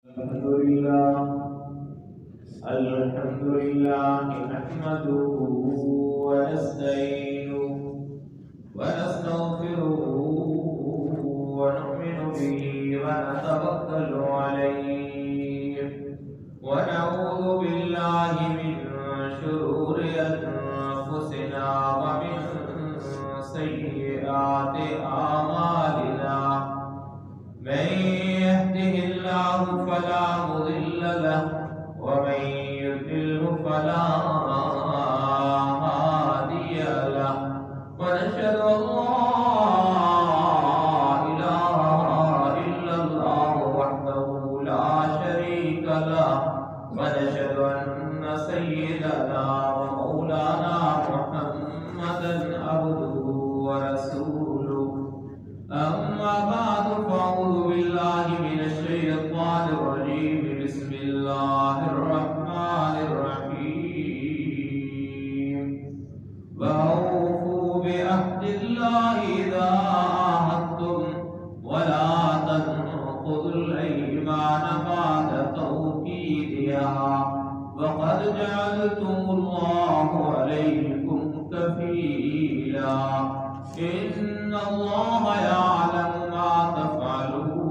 الحمد لله نحمده ونستعينه ونستغفره ونؤمن به ونتوكل عليه ونعوذ بالله من شرور أنفسنا ومن سيئات أعمالنا من يهده الله فلا مضل له ومن يضلل فلا هادي له ونشهد أن لا إله إلا الله وحده لا شريك له ونشهد أن سيدنا ومولانا محمدا عبده ورسوله أما بعد فأعوذ بالله من الشيطان الرجيم بسم الله الرحمن الرحيم وأوفوا بعهد الله إذا عاهدتم ولا تنقضوا الأيمان بعد توكيدها وقد جعلتم الله عليكم كفيلا إن الله يعلم ما تفعلون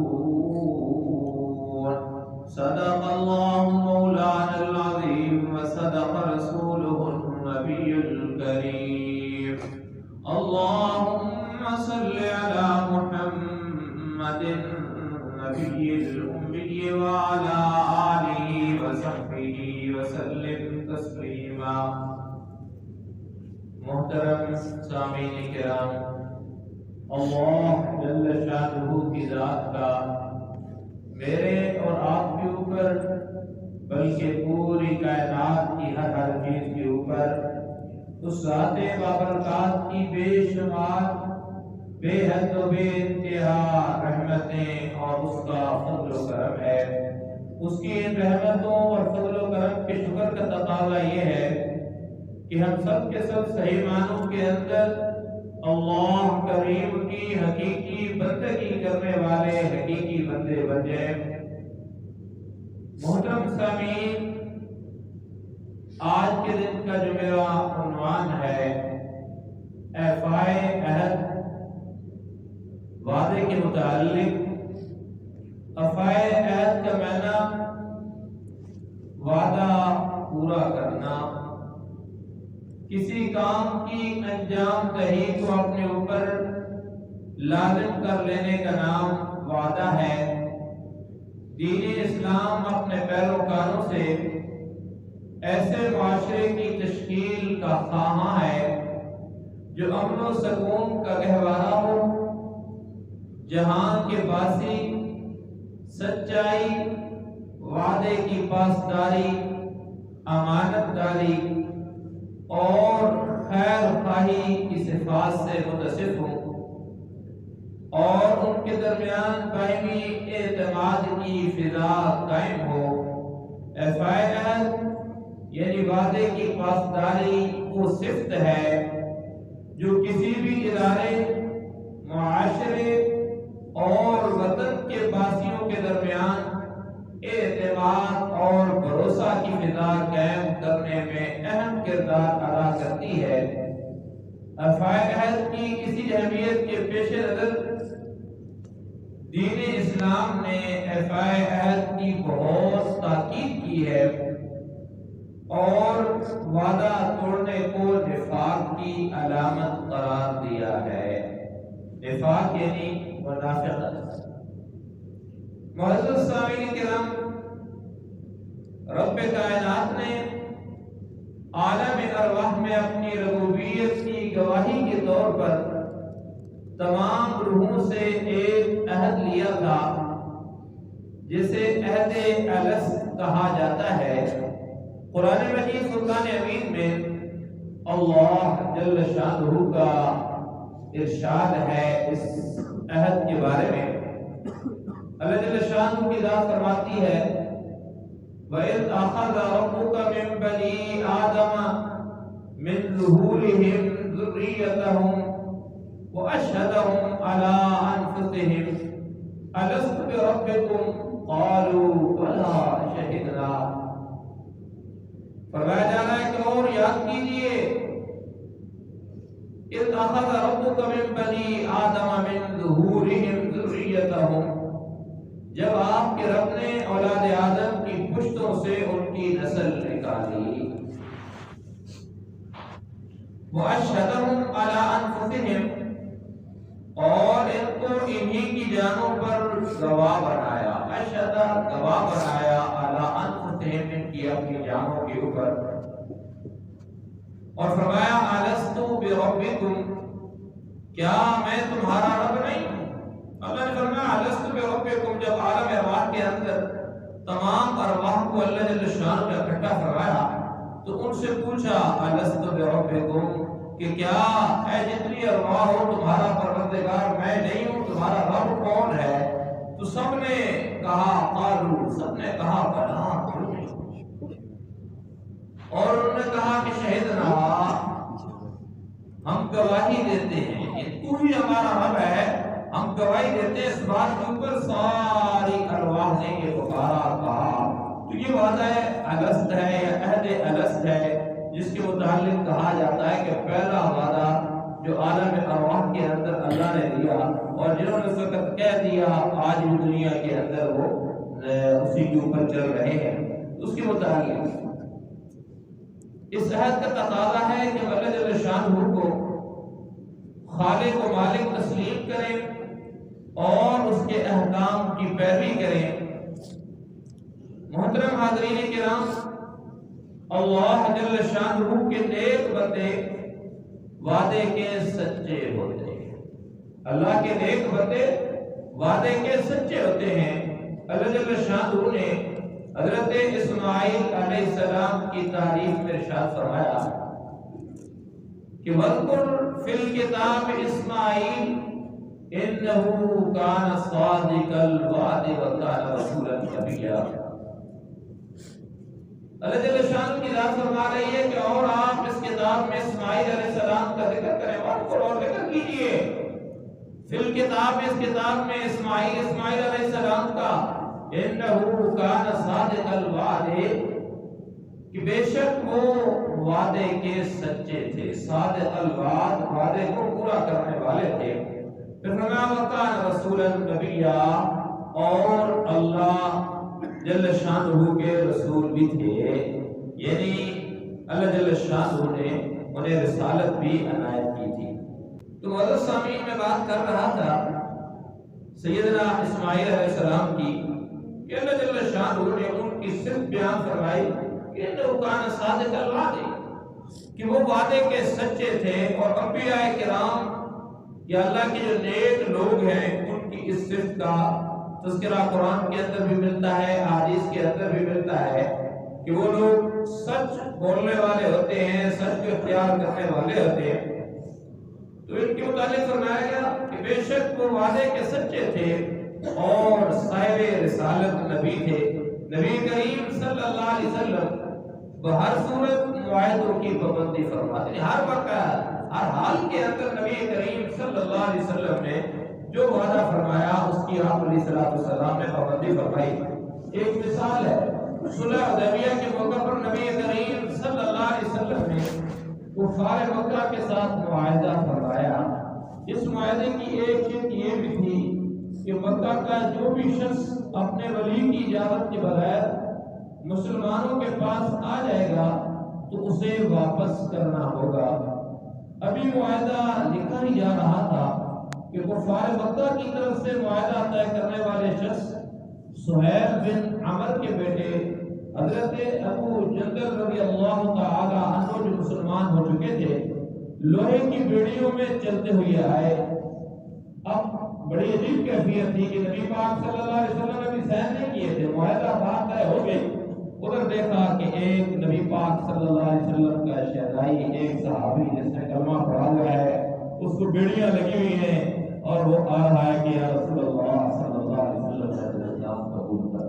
صدق الله مولانا العظيم وصدق رسوله النبي الكريم اللهم صل على محمد النبي الأمي وعلى آله وصحبه وسلم تسليما محترم سامعین کرام، اللہ جل شانہ کی ذات کا میرے اور آپ کے اوپر بلکہ پوری کائنات کی ہر چیز کے اوپر اس ذات بابرکات کی بے شمار بے حد و بے انتہا رحمتیں اور اس کا فضل و کرم ہے۔ اس کی ان رحمتوں اور فضل و کرم کے شکر کا تقاضا یہ ہے کہ ہم سب کے سب صحیح معنوں کے اندر اللہ کریم کی حقیقی بندگی کرنے والے حقیقی بندے بن جائیں۔ محترم سامعین، آج کے دن کا جو میرا عنوان ہے ایفائے عہد، وعدے کے متعلق۔ ایفائے عہد کا معنی وعدہ پورا کرنا، کسی کام کی انجام دہی کو اپنے اوپر لازم کر لینے کا نام وعدہ ہے۔ دین اسلام اپنے پیروکاروں سے ایسے معاشرے کی تشکیل کا خواہاں ہے جو امن و سکون کا گہوارہ ہو، جہاں کے باسی سچائی، وعدے کی پاسداری، امانت داری اور خیر خواہی کی صفات سے متصف ہوں اور ان کے درمیان باہمی اعتماد کی فضا قائم ہو۔ ایفائے عہد یعنی وعدے کی پاسداری وہ صفت ہے جو کسی بھی ادارے، معاشرے اور وطن کے باسیوں کے درمیان اعتماد اور بھروسہ کی فضا قائم کرنے میں اہم کردار ادا کرتی ہے۔ ایفائے عہد کی اسی اہمیت کے پیش نظر دین اسلام نے ایفائے عہد کی بہت تاکید کی ہے اور وعدہ توڑنے کو نفاق کی علامت قرار دیا ہے۔ نفاق یعنی منافقت۔ معزز سامعین کرام، رب کائنات نے عالم ارواح میں اپنی ربوبیت کی گواہی کے طور پر تمام روحوں سے ایک عہد لیا تھا جسے عہد الست کہا جاتا ہے۔ قرآن مجید فرقان امین میں اللہ جل شانہ کا ارشاد ہے اس عہد کے بارے میں۔ اللہ جل شانہ کی ذات فرماتی ہے وَإِذْ أَخَذَ رَبُّكَ مِنْ بَنِي آدَمَ مِنْ ظُهُورِهِمْ ذُرِّيَّتَهُمْ وَأَشْهَدَهُمْ عَلَىٰ أَنفُسِهِمْ أَلَسْتُ بِرَبِّكُمْ قَالُوا کیجئے اذ اخذ ربک من بنی آدم من ظہورہم ذریتہم، جب آپ کے رب نے اولاد آدم کی پشتوں سے ان کی نسل نکالی، وَأَشْهَدَهُمْ عَلَىٰ أَنفُسِهِمْ، اور ان کو انہی کی جانوں پر گواہ بنایا، اشہد گواہ بنایا، عَلَىٰ أَنفُسِهِمْ، ان کی اپنی جانوں کے اوپر، اور فرمایا أَلَسْتُ بِرَبِّكُمْ، کیا میں تمہارا رب نہیں ہوں؟ اللہ نے فرمایا أَلَسْتُ بِرَبِّكُمْ، جب عالم ارواح کے اندر تمام ارواح کو اللہ جل شان نے اکٹھا فرمایا تو ان سے پوچھا أَلَسْتُ بِرَبِّكُمْ، کہ کیا اے جتنی ارواح ہو تمہارا پروردگار میں نہیں ہوں، تمہارا رب کون ہے؟ تو سب نے کہا قالوا، سب نے کہا بلا، اور انہوں نے کہا کہ شہدنا، ہم گواہی دیتے ہیں کہ تو ہی ہمارا رب ہے، ہم گواہی دیتے ہیں اس بات کے اوپر۔ ساری ارواح نے یہ پکارا، کہا تو یہ وعدہ الست ہے یا عہد الست ہے، جس کے متعلق کہا جاتا ہے کہ پہلا وعدہ جو عالم ارواح کے اندر اللہ نے دیا اور جنہوں نے اس وقت کہہ دیا آج بھی دنیا کے اندر وہ اسی کے اوپر چل رہے ہیں، اس کے متعلق اس عہد کا تقاضا ہے کہ اللہ جل شانہ کو خالق و مالک تسلیم کریں اور اس کے احکام کی پیروی کریں۔ محترم حاضرین کرام، اللہ جل شانہ کے نیک بندے وعدے کے سچے ہوتے ہیں، اللہ کے نیک بندے وعدے کے سچے ہوتے ہیں۔ اللہ جل شانہ نے حضرت اسماعیل علیہ السلام کی تعریف میں ارشاد فرمایا کہ وَاذْكُرْ فِي الْكِتَابِ إِسْمَاعِيلَ إِنَّهُ كَانَ صَادِقَ الْوَعْدِ وَكَانَ رَسُولًا نَبِيًّا۔ اللہ جل شان کی ذات فرما رہی ہے کہ اور آپ اس کتاب میں اسماعیل علیہ السلام کا ذکر کریں، اور ذکر کیجئے فی الکتاب، اس کتاب میں اسماعیل علیہ السلام کا، انہو کان صادق الوعد، کہ بے شک وہ وعدے کے سچے تھے، صادق الوعد، وعدے کو پورا کرنے والے تھے۔ پھر فرمایا وکان رسولا نبیّا، اور اللہ جل شانہ کے رسول بھی تھے، یعنی اللہ جل شانہ نے انہیں رسالت بھی عنایت کی تھی۔ تو معزز سامعین میں بات کر رہا تھا سیدنا اسماعیل علیہ السلام کی کہ اللہ جل شانہ نے ان کی صرف بیان فرمائی کہ انہو کان صادق الوعد، کہ وہ وعدے کے سچے تھے، اور انبیاء کرام یا اللہ کے جو نیک لوگ ہیں ان کی اس صفت کا تذکرہ قرآن کے اندر بھی ملتا ہے، احادیث کے اندر بھی ملتا ہے کہ وہ لوگ سچ بولنے والے ہوتے ہیں، سچ کو اختیار کرنے والے ہوتے ہیں۔ تو ان کے متعلق فرمایا گیا کہ بے شک وہ وعدے کے سچے تھے اور صاحب رسالت نبی تھے۔ نبی کریم صلی اللہ علیہ وسلم بہر صورت معاہدوں کی پابندی فرماتے ہیں، ہر وقت ہر حال کے اندر نبی کریم صلی اللہ علیہ وسلم نے جو وعدہ فرمایا اس کی آپ علیہ السلام نے پابندی فرمائی۔ ایک مثال ہے، صلح حدیبیہ کے موقع پر نبی کریم صلی اللہ علیہ وسلم نے کفار مکہ کے ساتھ معاہدہ فرمایا۔ اس معاہدے کی ایک چیز یہ بھی تھی کہ مکہ کا جو بھی شخص اپنے ولی کی اجازت کے بغیر مسلمانوں کے پاس آ جائے گا تو اسے واپس کرنا ہوگا۔ ابھی معاہدہ لکھا ہی جا رہا تھا کہ کفار مکہ کی طرف سے معاہدہ طے کرنے والے شخص سہیل بن عمر کے بیٹے حضرت ابو جندل رضی اللہ تعالی عنہ جو مسلمان ہو چکے تھے، لوہے کی بیڑیوں میں چلتے ہوئے آئے۔ اب بڑی عجیب کیفیت تھی کہ نبی پاک صلی اللہ علیہ وسلم نے بھی سہن نہیں کیے تھے، معاہدہ بات طے ہو گئی۔ ادھر دیکھا کہ ایک نبی پاک صلی اللہ علیہ وسلم کا شہدائی، ایک صحابی جس نے کلمہ پڑھا ہوا ہے، اس کو بیڑیاں لگی ہوئی ہیں اور وہ آ رہا ہے کہ یا رسول اللہ صلی اللہ علیہ وسلم اسلام قبول کر،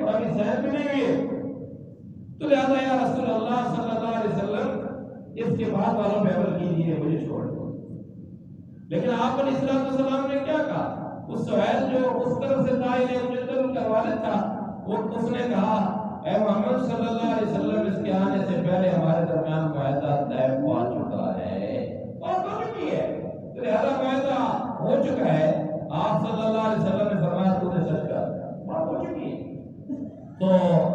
اور ابھی سہن بھی نہیں ہوئی، تو لہذا یا رسول اللہ صلی اللہ علیہ وسلم اس کے بعد والا پیبل کیجیے، مجھے چھوڑ دو۔ لیکن آپ علیہ السلام نے کیا کہا؟ اس سہیل جو اس طرف سے تھا، انہیں جندل کا والد تھا، وہ اس نے کہا اے محمد صلی اللہ علیہ وسلم اس کے آنے سے پہلے ہمارے درمیان معاہدہ طے ہو چکا ہے اور ہو چکی ہے، لہذا معاہدہ ہو چکا ہے۔ آپ صلی اللہ علیہ وسلم نے فرمایا تو نے سچ کہا، بات ہو چکی ہے۔ تو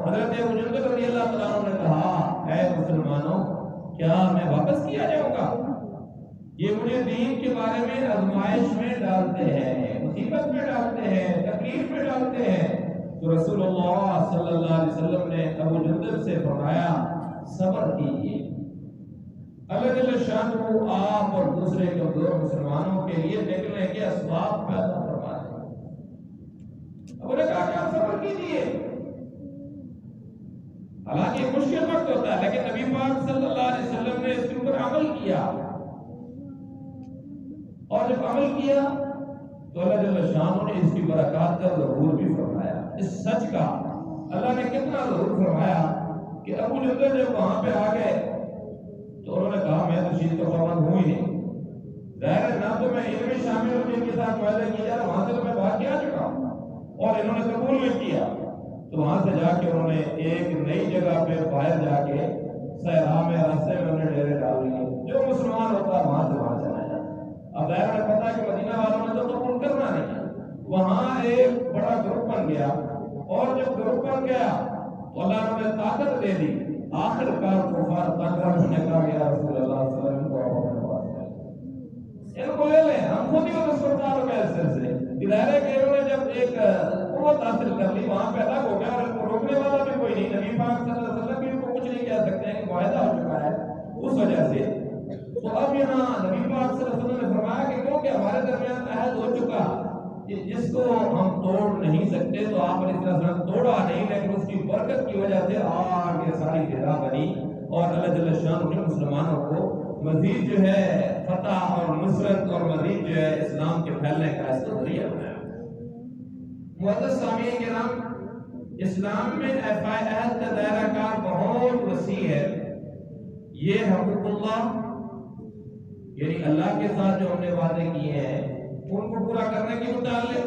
حضرت ابو جندل رضی اللہ تعالیٰ عنہ نے کہا اے مسلمانوں کیا میں واپس کیا جاؤں گا؟ یہ مجھے دین کے بارے میں آزمائش میں ڈالتے ہیں، مصیبت میں ڈالتے ہیں، تکلیف میں ڈالتے ہیں۔ تو رسول اللہ صلی اللہ علیہ وسلم نے ابو جندل سے فرمایا صبر کیجیے، اللہ جل شانہ آپ اور دوسرے کمزور مسلمانوں کے لیے نکلنے کے اسباب پیدا فرما دیں۔ ابو نے کہا کہ آپ صبر کیجیے، حالانکہ مشکل وقت ہوتا ہے لیکن نبی پاک صلی اللہ علیہ وسلم نے اس کے اوپر عمل کیا، اور جب عمل کیا تو اللہ جل شانہ نے اس کی برکات کا ظہور بھی فرمایا۔ اس سچ کا اللہ نے کتنا ظہور فرمایا کہ ابو جندل جب وہاں پہ آ گئے تو انہوں نے کہا میں تو چیز کا پابند ہوں ہی نہیں، ظاہر ہے نہ تو میں ان میں شامل ہوں جن کے ساتھ معاہدہ کیا جا، وہاں سے تو میں باہر کیا چکا ہوں، اور انہوں نے قبول نہیں کیا۔ تو وہاں سے جا کے انہوں نے ایک نئی جگہ پہ باہر جا کے صحرا میں راستے میں انہوں نے ڈیرے ڈال دیے، جو مسلمان ہوتا ہے وہاں سے وہاں چلا جاتا۔ اب ظاہر ہے پتا کہ مدینہ والوں نے تو قبول کرنا نہیں، وہاں ایک بڑا گروپ بن گیا، اور جب گروپ بن گیا تو اللہ نے انہیں طاقت دے دی۔ آخر کار کفار طاقت نے کہا یا رسول اللہ صلی اللہ علیہ وسلم کو اپنے پاس لے، ان کو لے لیں، ہم خود ہی ان سرکار ہو گئے اس سے۔ ظاہر ہے کہ انہوں نے جب ایک قوت حاصل کر لی وہاں پہ الگ ہو گیا، اور ان کو روکنے والا بھی کوئی نہیں، نبی پاک صلی اللہ علیہ وسلم بھی ان کو کچھ نہیں کہہ سکتے ہیں کہ معاہدہ ہو چکا ہے اس وجہ سے۔ تو اب یہاں نبی پاک صلی اللہ علیہ وسلم نے فرمایا کہ کیونکہ ہمارے درمیان عہد ہو چکا جس کو ہم توڑ نہیں سکتے، تو آپ نے اس طرح توڑا نہیں، لیکن اس کی برکت کی وجہ سے آگے ساری فضا بنی، اور اللہ جل شانہ نے مسلمانوں کو مزید جو ہے فتح اور نصرت اور مزید جو ہے اسلام کے پھیلنے کا اس کو ذریعہ بنایا۔ معزز سامعین کرام، اسلام میں ایفائے عہد کا دائرہ کار بہت وسیع ہے۔ یہ حقوق اللہ یعنی اللہ کے ساتھ جو ہم نے وعدے کیے ہیں ان کو پورا کرنے کے متعلق،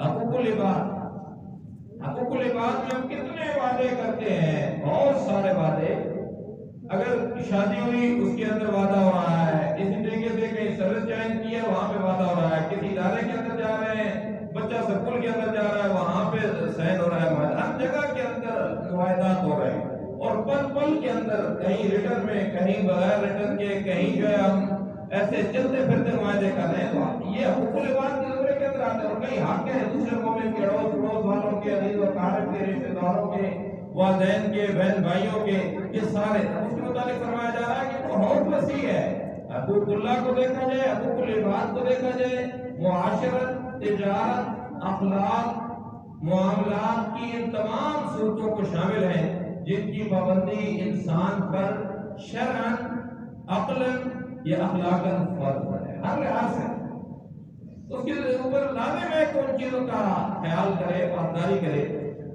حقوق العباد، حقوق العباد میں ہم کتنے وعدے کرتے ہیں، بہت سارے وعدے۔ اگر شادی ہوئی اس کے اندر وعدہ ہو رہا ہے، اسی طریقے سے کہیں سروس جوائن کی ہے وہاں پہ وعدہ ہو رہا ہے، کسی ادارے کے اندر جا رہے ہیں، بچہ سکول کے اندر جا رہا ہے وہاں پہ سائن ہو رہا ہے، ہر جگہ کے اندر معاہدات ہو رہے ہیں، اور پل پل کے اندر کہیں ریٹرن میں، کہیں بغیر ریٹرن کے، کہیں جو ہے ہم ایسے چلتے پھرتے معاہدے کر رہے ہیں۔ تو یہ حقوق العباد کے نمبر کے اندر آتے ہیں، اور کئی حق ہیں دوسرے مومن کے، اڑوس پڑوس والوں کے، عزیز و اقارب کے، رشتہ داروں کے، والدین کے، بہن بھائیوں کے، یہ سارے اس کے متعلق فرمایا جا رہا ہے کہ بہت وسیع ہے۔ حقوق اللہ کو دیکھا جائے، حقوق العباد کو دیکھا جائے، معاشرت، تجارت، اخلاق، معاملات کی ان تمام صورتوں کو شامل ہیں جن کی پابندی انسان پر شرعاً، عقلاً یا اخلاقاً فرض ہے، ہر لحاظ سے اس کے اوپر لازم ہے کہ ان چیزوں کا خیال کرے، پاسداری کرے۔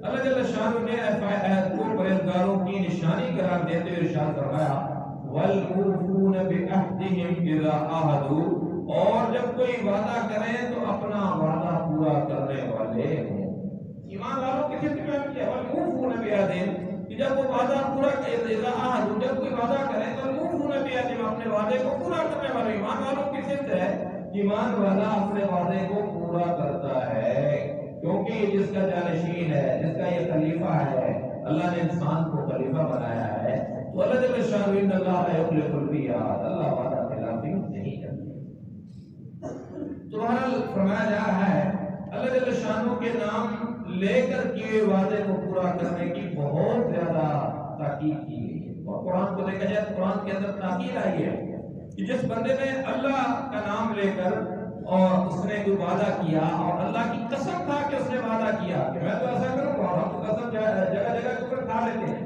اللہ جل شانہ نے ایفائے عہد کو پرہیزگاروں کی نشانی قرار دیتے ہوئے ارشاد فرمایا وَالْمُوفُونَ بِعَهْدِهِمْ إِذَا عَاهَدُوا، اور جب کوئی وعدہ کریں تو اپنا وعدہ پورا کرنے والے ہوں۔ ایمان والوں کی صفت بیان کیا وَالْمُوفُونَ بِعَهْدِهِمْ، کہ جب وہ وعدہ پورا کرے، إِذَا عَاهَدُوا، جب کوئی وعدہ کرے تو الْمُوفُونَ بِعَهْدِهِمْ، اپنے وعدے کو پورا کرنے والے۔ ایمان والوں کی صفت ہے ایمان والا اپنے وعدے کو پورا کرتا ہے، کیونکہ یہ جس کا جانشین ہے، جس کا یہ خلیفہ ہے، اللہ نے انسان کو خلیفہ بنایا ہے، تو اللہ جل شانہ ان اللہ لا یخلف المیعاد، اللہ وعدہ خلافی نہیں کرتا۔ تو بہرحال فرمایا جا رہا ہے اللہ جل شانہ کے نام لے کر کیے وعدے کو پورا کرنے کی بہت زیادہ تاکید کی گئی ہے، اور قرآن کو دیکھا جائے تو قرآن کے اندر تاکید آئی ہے کہ جس بندے نے اللہ کا نام لے کر اور اس نے کوئی وعدہ کیا اور اللہ کی قسم کھا کے اس نے وعدہ کیا کہ میں تو ایسا کروں گا، ہم تو قسم جگہ جگہ کے اوپر کھا لیتے ہیں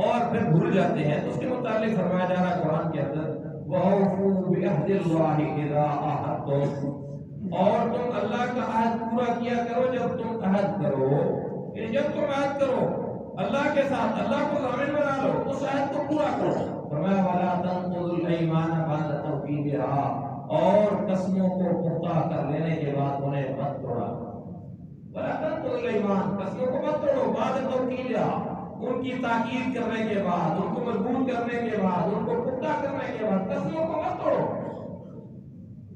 اور پھر بھول جاتے ہیں، تو اس کے متعلق فرمایا جا رہا ہے قرآن کے اندر وَأَوْفُوا بِعَهْدِ اللَّهِ إِذَا عَاهَدتُّمْ، اور تم اللہ کا عہد پورا کیا کرو جب تم عہد کرو، یعنی جب تم عہد کرو اللہ کے ساتھ، اللہ کو ضامن بنا لو، اس عہد کو پورا کرو۔ فرمایا وَلَا تَنقُضُوا الْأَيْمَانَ بَعْدَ تَوْكِيدِهَا، اور قسموں کو پختہ کر لینے کے بعد انہیں مت توڑا۔ وَلَا تَنقُضُوا الْأَيْمَانَ، قسموں کو مت توڑو، بعد توکیدها، ان کی تاکید کرنے کے بعد، ان کو مضبوط کرنے کے بعد، ان کو پختہ کرنے کے بعد قسموں کو مت توڑو۔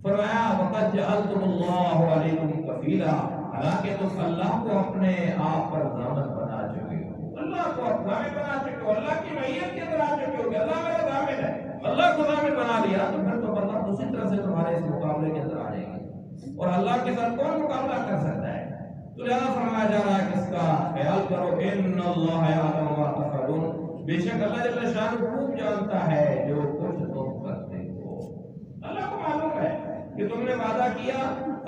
فرمایا وقد جعلتم اللہ علیکم کفیلا، حالانکہ تم اللہ کو اپنے آپ پر ضامن بنا چکے ہو، اللہ کو ضامن بنا چکے ہو، اللہ کی معیت کے اندر آ چکے ہو کہ اللہ میرا ضامن ہے، اللہ کو ضامن بنا لیا تو پھر تو اللہ دوسری طرح سے تمہارے اس مقابلے کے اندر آ جائے گا، اور اللہ کے ساتھ کون مقابلہ کر سکتا ہے؟ تو لہذا فرمایا جا رہا ہے کہ اس کا خیال کرو، ان اللہ یعلم ما تفعلون، بے شک اللہ جل شانہ خوب جانتا ہے جو کچھ تم کرتے ہو۔ اللہ کو معلوم ہے کہ تم نے وعدہ کیا،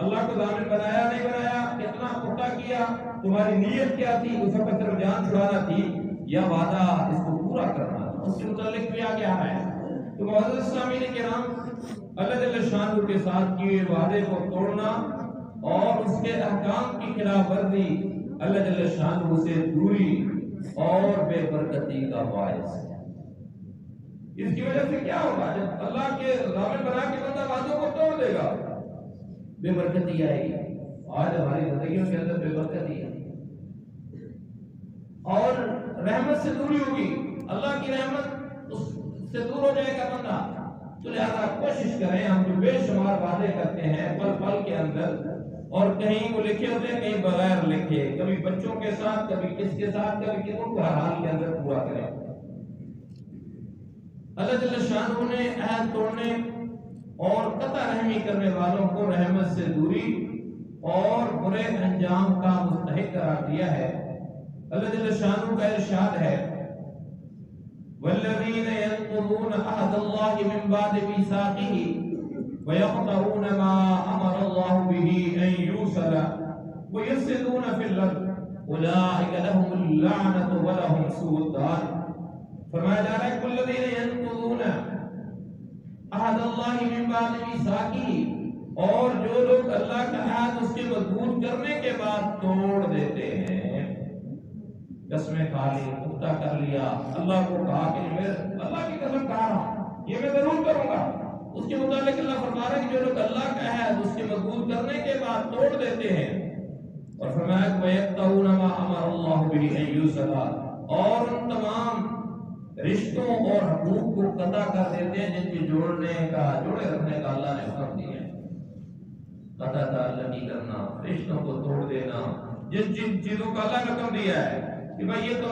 اللہ کو ضامن بنایا نہیں بنایا، کتنا پختہ کیا، تمہاری نیت کیا تھی، اس وقت صرف جان چھڑانا تھی یا وعدہ اس کو پورا کرنا تھا، اس کے متعلق بھی آگے آ رہا ہے۔ تو معزز اسلامین کرام، اللہ جل شانہ کے ساتھ کیے وعدے کو توڑنا اور اس کے احکام کی خلاف ورزی اللہ جل شانہ سے دوری اور بے برکتی کا باعث ہے۔ اس کی وجہ سے کیا ہوگا؟ جب اللہ کے ضامن بنا کے بندہ وعدوں کو توڑ دے گا، بے برکتی آئے گی۔ آج ہماری زندگیوں کے اندر بے برکتی ہے اور رحمت سے دوری ہوگی، اللہ کی رحمت اس سے دور ہو جائے گا بندہ۔ تو لہذا کوشش کریں، ہم جو بے شمار وعدے کرتے ہیں پل پل کے اندر، اور کہیں وہ لکھے ہوتے ہیں کہیں بغیر لکھے، کبھی بچوں کے ساتھ، کبھی کس کے ساتھ، کبھی کس کو، ہر حال کے اندر پورا کریں۔ اللہ جل شانہ نے عہد توڑنے اور قطع رحمی کرنے والوں کو رحمت سے دوری اور برے انجام کا مستحق قرار دیا ہے۔ اللہ جل شانہ کا ارشاد ہے والذین ينقضون عہد اللہ من بعد میثاقہ ويقطعون ما امر اللہ به ان یوصل ويفسدون في الارض اولئک لهم اللعنۃ ولهم سوء الدار۔ فرمایا جا رہا ہے والذین ينقضون عہد اللہ من بعد میثاقہ، اور جو لوگ اللہ کا عہد اس کے مضبوط کرنے کے بعد توڑ دیتے ہیں، قسمیں کھا لی، پختہ کر لیا، اللہ کو کہا کہ میں اللہ کی قسم کھا رہا ہوں یہ میں ضرور کروں گا، اس کے متعلق اللہ فرما رہا ہے کہ جو لوگ اللہ کا عہد اس کے مضبوط کرنے کے بعد توڑ دیتے ہیں، اور فرمایا کہ وَيَقْطَعُونَ مَا أَمَرَ اللَّهُ بِهِ أَن يُوصَلَ، اور ان تمام رشتوں اور حقوق کو قطع کر دیتے ہیں جن کے جوڑے رکھنے کا اللہ نے حکم دیا ہے۔ قطع تعلقی کرنا، رشتوں کو توڑ دینا، جن چیزوں کا اللہ نے حکم دیا ہے کہ بھائی یہ تو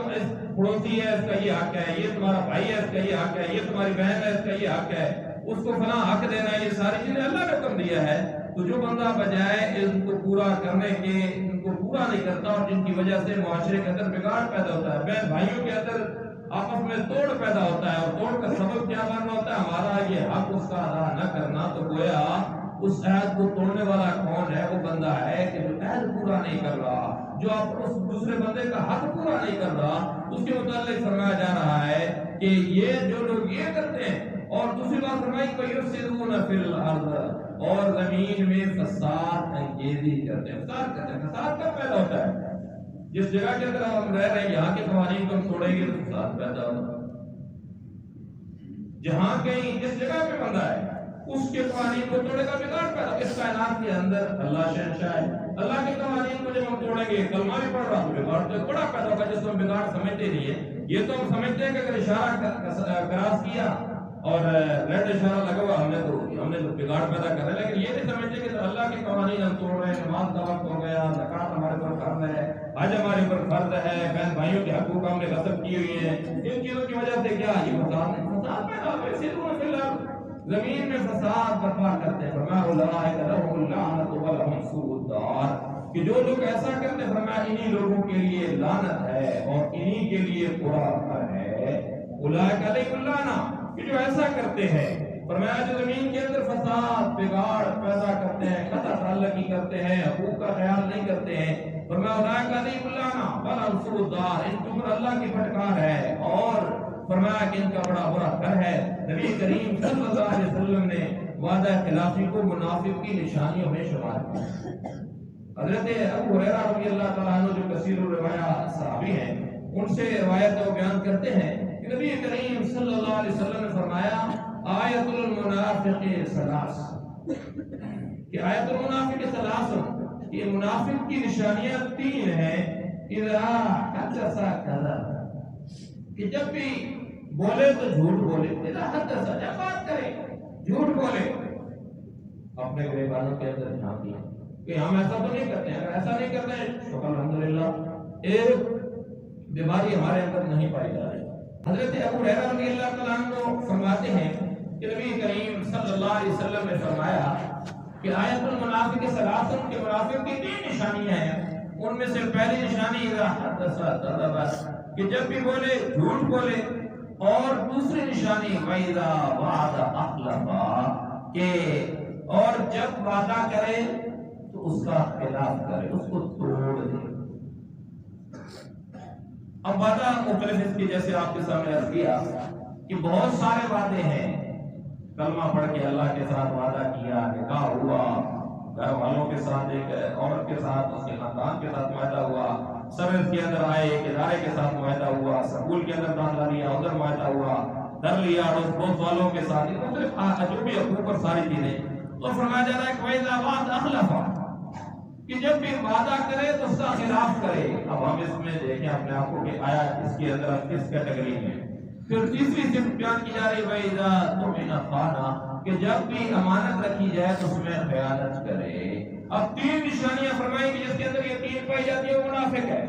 پڑوسی ہے، اس کا یہ حق ہے، یہ تمہارا بھائی ہے، اس کا یہ حق ہے، یہ تمہاری بہن ہے، اس کا یہ حق ہے، اس کو فلاں حق دینا، یہ ساری چیزیں اللہ نے حکم دیا ہے۔ تو جو بندہ بجائے ان کو پورا کرنے کے ان کو پورا نہیں کرتا، اور جن کی وجہ سے معاشرے کے اندر بگاڑ پیدا ہوتا ہے، بہن بھائیوں کے اندر آپس میں توڑ پیدا ہوتا ہے، اور توڑ کا سبب کیا بننا ہوتا ہے؟ ہمارا یہ حق اس کا ادا نہ کرنا۔ تو گویا اس عہد کو توڑنے والا کون ہے؟ وہ بندہ ہے کہ جو عہد پورا نہیں کر رہا، جو آپ اس دوسرے بندے کا حق پورا نہیں کر رہا۔ اس کے متعلق فرمایا جا رہا ہے کہ یہ جو لوگ یہ کرتے ہیں، اور دوسری بات فرمائی وَيُفْسِدُونَ فِي الْأَرْضِ، اور زمین میں فساد انگیزی کرتے ہیں۔ فساد کب پیدا ہوتا ہے؟ جس جگہ کے اندر ہم رہ رہے ہیں یہاں کے قوانین کو ہم توڑیں گے تو فساد پیدا ہوگا۔ جہاں کہیں جس جگہ پہ بندہ ہے اس کے قوانین کو توڑے گا، بگاڑ پیدا۔ اس کائنات کے اندر اللہ شہنشاہ ہے، اللہ کے قوانین کو جب ہم توڑیں گے، کلمہ بھی پڑھ رہا تو بگاڑ تو بڑا پیدا ہوگا جس کو ہم بگاڑ سمجھتے نہیں ہے۔ یہ تو ہم سمجھتے ہیں کہ اگر اشارہ کراس کیا اور ریڈ اشارہ لگا ہوا ہم نے تو بگاڑ پیدا کر رہے ہیں، لیکن یہ نہیں سمجھتے کہ اللہ کے قوانین ہم توڑ رہے ہیں۔ نماز کا وقت ہو گیا، زکات ہمارے پر فرض ہے، حج ہمارے پر فرض ہے، بہن بھائیوں کے حقوق ہم نے غصب کی ہوئی ہیں، ان چیزوں کی وجہ سے کیا یہ فساد پیدا ہو گیا، زمین میں فساد برپا کرتے ہیں۔ فرمایا اولئک لهم اللعنۃ ولهم سوء الدار، کہ جو لوگ ایسا کرتے ہیں، فرمایا انہی لوگوں کے لیے لعنت ہے اور انہی کے لیے برا گھر ہے۔ اولئک علیہم اللعنۃ، کہ جو ایسا کرتے ہیں، فرمایا جو زمین کے اندر فساد بگاڑ پیدا کرتے ہیں، قطع تعلقی کرتے ہیں، حقوق کا خیال نہیں کرتے ہیں، فرمایا اولئک علیہم اللعنۃ ولهم سوء الدار، ان کے اوپر اللہ کی پھٹکار ہے اور فرمایا کہ ان کا بڑا برا گھر ہے۔ نبی کریم صلی اللہ علیہ وسلم نے وعدہ خلافی کو منافق کی نشانیوں میں شمار کیا۔ حضرت ابو ہریرہ رضی اللہ تعالیٰ عنہ جو کثیر الروایات صحابی ہیں، ان سے روایت و بیان کرتے ہیں کہ نبی کریم صلی اللہ علیہ وسلم نے فرمایا آیت المنافق ثلاث، کہ آیت المنافق ثلاث، یہ منافق کی نشانیاں تین ہیں۔ اذا حدث کذب، کہ جب بھی بولے تو جھوٹ بولے، جب بات کرے جھوٹ بولے. اپنے گریبانوں کے اندر جھانک لیں کہ ہم ایسا تو نہیں کرتے ہیں. اگر ایسا نہیں کرتے ہیں تو الحمدللہ ایک بیماری ہمارے اندر نہیں پائی جا رہی. حضرت ابو ہریرہ رضی اللہ تعالیٰ عنہ فرماتے ہیں کہ نبی کریم صلی اللہ علیہ وسلم نے فرمایا کہ آیت المنافق ثلاث کے منافق کی 3 نشانیاں ہیں. ان میں سے پہلی نشانی اذا حدث کذب کہ جب بھی بولے جھوٹ بولے، اور دوسری نشانی وَإِذَا وَعَدَ أَخْلَفَ کہ اور جب وعدہ کرے تو اس کا خلاف کرے، اس کو توڑ دے. اب وعدہ مختلف اس کی جیسے آپ کے سامنے عرض کیا کہ بہت سارے وعدے ہیں. کلمہ پڑھ کے اللہ کے ساتھ وعدہ کیا، نکاح ہوا، گھر والوں کے ساتھ ایک عورت کے ساتھ اس کے خاندان کے ساتھ معاہدہ ہوا، سروس کے اندر آئے ایک ادارے کے ساتھ معاہدہ ہوا، سکول کے اندر داخلہ لیا ادھر معاہدہ ہوا، در لیا دوست والوں کے ساتھ، مختلف جو بھی حقوق پر ساری چیزیں. تو فرمایا جا رہا ہے کہ وَإِذَا وَعَدَ أَخْلَفَ کہ جب بھی وعدہ کرے تو اس کا خلاف کرے. اب ہم اس میں دیکھیں اپنے آپ کو کہ آیا اس کے اندر کس کیٹیگری میں. پھر تیسری صفت بیان کی جا رہی ہے وَإِذَا تُؤْمِنَ خَانَ کہ جب بھی امانت رکھی جائے تو اس میں خیانت کرے. اب 3 نشانیاں فرمائی کہ جس کے اندر یہ 3 پائی جاتی ہے وہ منافق ہے،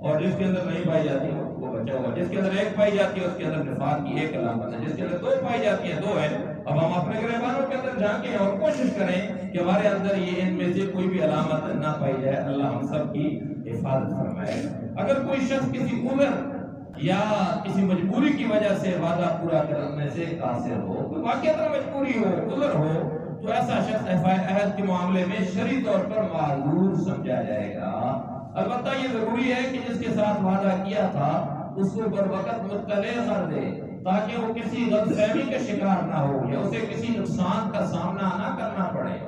اور جس کے اندر نہیں پائی جاتی وہ بچا ہوا. جس کے اندر 1 پائی جاتی ہے اس کے اندر نفاق کی 1 علامت ہے، جس کے اندر 2 پائی جاتی ہیں 2 ہے. اب ہم اپنے گریبانوں کے اندر جھانکیں اور کوشش کریں کہ ہمارے اندر یہ ان میں سے کوئی بھی علامت نہ پائی جائے. اللہ ہم سب کی حفاظت فرمائے. اگر کوئی شخص کسی عذر یا کسی مجبوری کی وجہ سے وعدہ پورا کرنے سے قاصر ہو، کوئی واقعہ مجبوری ہو، عذر ہو، تو ایسا شخص عہد کے معاملے میں شرعی طور پر معذور سمجھا جائے گا. البتہ یہ ضروری ہے کہ جس کے ساتھ وعدہ کیا تھا اس کو بروقت مطلع کر دے تاکہ وہ کسی غلط فہمی کا شکار نہ ہو یا اسے کسی نقصان کا سامنا نہ کرنا پڑے.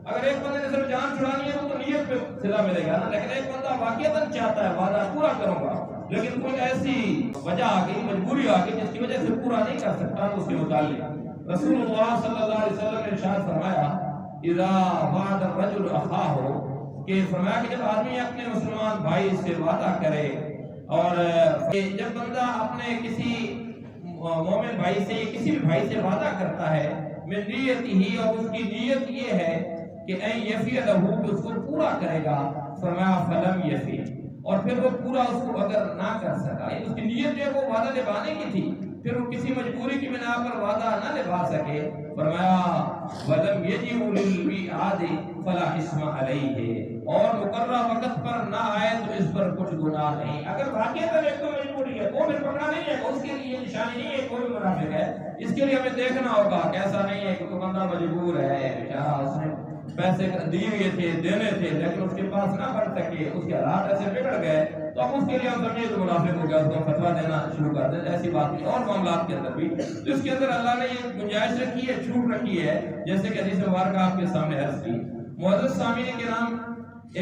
اگر ایک بندے نے صرف جان چھڑانی ہے تو نیت پہ صلہ ملے گا نا، لیکن ایک بندہ واقعتاً چاہتا ہے وعدہ پورا کروں گا لیکن کوئی ایسی وجہ آ گئی، مجبوری آ گئی جس کی وجہ سے پورا نہیں کر سکتا، تو اس کے متعلق رسول اللہ صلی اللہ علیہ وسلم نے ارشاد فرمایا اذا وعد الرجل اخاہ کہ فرمایا کہ جب آدمی اپنے مسلمان بھائی سے وعدہ کرے، اور جب بندہ اپنے کسی مومن بھائی سے کسی بھی بھائی سے وعدہ کرتا ہے من نیت ہی، اور اس کی نیت یہ ہے کہ این یفی لہو کہ اس کو پورا کرے گا، فرمایا فلم یفی اور پھر وہ پورا اس کو اگر نہ کر سکا، اس کی نیت جو ہے وہ وعدہ نبھانے کی تھی، پھر وہ کسی مجبوری کی بنا پر وعدہ نہ نبھا سکے، فرمایا وَلَمْ يَجِئُ لِلْمِيعَادِ فَلَا إِثْمَ عَلَيْهِ اور مقررہ وقت پر نہ آئے تو اس پر کچھ گناہ نہیں. اگر واقعہ ایک تو مجبوری ہے وہ پھر پکڑا نہیں ہے، اس کے لیے نشانی نہیں ہے کوئی منافق ہے. اس کے لیے ہمیں دیکھنا ہوگا کہ ایسا نہیں ہے کہ کوئی بندہ مجبور ہے، بیچارہ اس نے پیسے دیے ہوئے تھے دینے تھے لیکن اس کے پاس نہ بڑھ سکے، اس کے حالات ایسے بگڑ گئے تو اب اس کے لیے ہم سمجھے تو منافق ہو گیا، اس کو فتویٰ دینا شروع کر دیں. ایسی بات نہیں. اور معاملات کے اندر بھی جس کے اندر اللہ نے یہ گنجائش رکھی ہے، چھوٹ رکھی ہے، جیسے کہ حدیث مبارکہ آپ کے سامنے عرض کی. معزز سامعین کرام،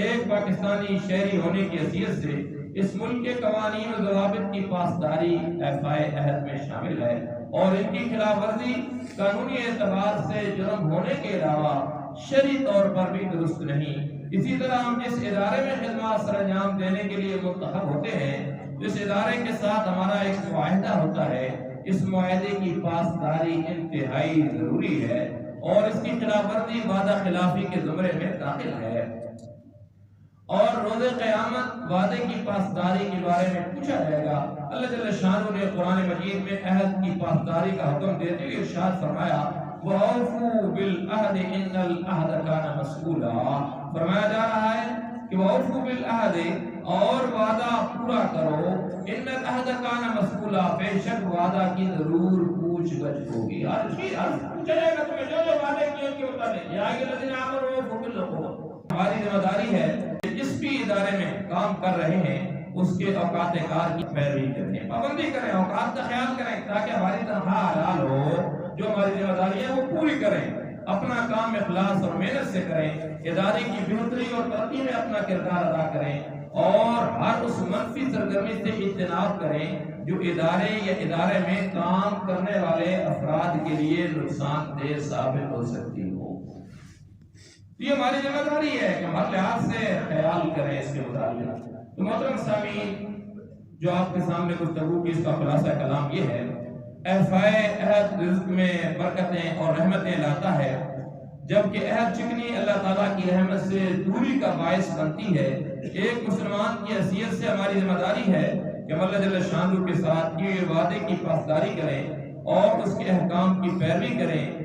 ایک پاکستانی شہری ہونے کی حیثیت سے اس ملک کے قوانین و ضوابط کی پاسداری ایفائے عہد میں شامل ہے، اور ان کی خلاف ورزی قانونی اعتبار سے جرم ہونے کے علاوہ شرعی طور پر بھی درست نہیں. اسی طرح ہم جس ادارے میں خدمات سر انجام دینے کے لیے منتخب ہوتے ہیں، جس ادارے کے ساتھ ہمارا ایک معاہدہ ہوتا ہے، اس معاہدے کی پاسداری انتہائی ضروری ہے اور اس کی خلاف ورزی وعدہ خلافی کے زمرے میں داخل ہے. اور روز قیامت وعدے کی پاسداری کے بارے میں پوچھا جائے گا. اللہ جل شانہ نے قرآن مجید میں عہد کی پاسداری کا حکم دیتے ہوئے ارشاد فرمایا وَأَوْفُوا بِالْعَهْدِ إِنَّ الْعَهْدَ كَانَ مَسْئُولًا. فرمایا جا رہا ہے کہ وَأَوْفُوا بِالْعَهْدِ اور وعدہ پورا کرو، إِنَّ الْعَهْدَ كَانَ مَسْئُولًا بے شک وعدہ کی ضرور پوچھ گچھ ہوگی. ہر چیز پوچھا جائے گا تمہیں جو وعدے کیے ان کے مطابق. یا أَيُّهَا الَّذِينَ آمَنُوا أَوْفُوا بِالْعُقُودِ. ہماری ذمہ داری ہے کہ جس بھی ادارے میں کام کر رہے ہیں اس کے اوقات کار کی پیروی کریں، پابندی کریں، اوقات کا خیال کریں تاکہ ہماری تنخواہ حلال ہو. جو ہماری ذمہ داری ہے وہ پوری کریں، اپنا کام اخلاص اور محنت سے کریں، ادارے کی بہتری اور ترقی میں اپنا کردار ادا کریں، اور ہر اس منفی سرگرمی سے اجتناب کریں جو ادارے یا ادارے میں کام کرنے والے افراد کے لیے نقصان دہ ثابت ہو سکتی ہو. یہ ہماری ذمہ داری ہے کہ ہر لحاظ سے خیال کریں اس کے متعلق. تو محترم سامعین، جو آپ کے سامنے گفتگو کی اس کا خلاصہ کلام یہ ہے، احفائے عہد رزق میں برکتیں اور رحمتیں لاتا ہے، جبکہ عہد چکنی اللہ تعالیٰ کی رحمت سے دوری کا باعث بنتی ہے۔ ایک مسلمان کی حیثیت سے ہماری ذمہ داری ہے کہ ہم اللہ جل شانہ کے ساتھ کیے وعدے کی پاسداری کریں اور اس کے احکام کی پیروی کریں،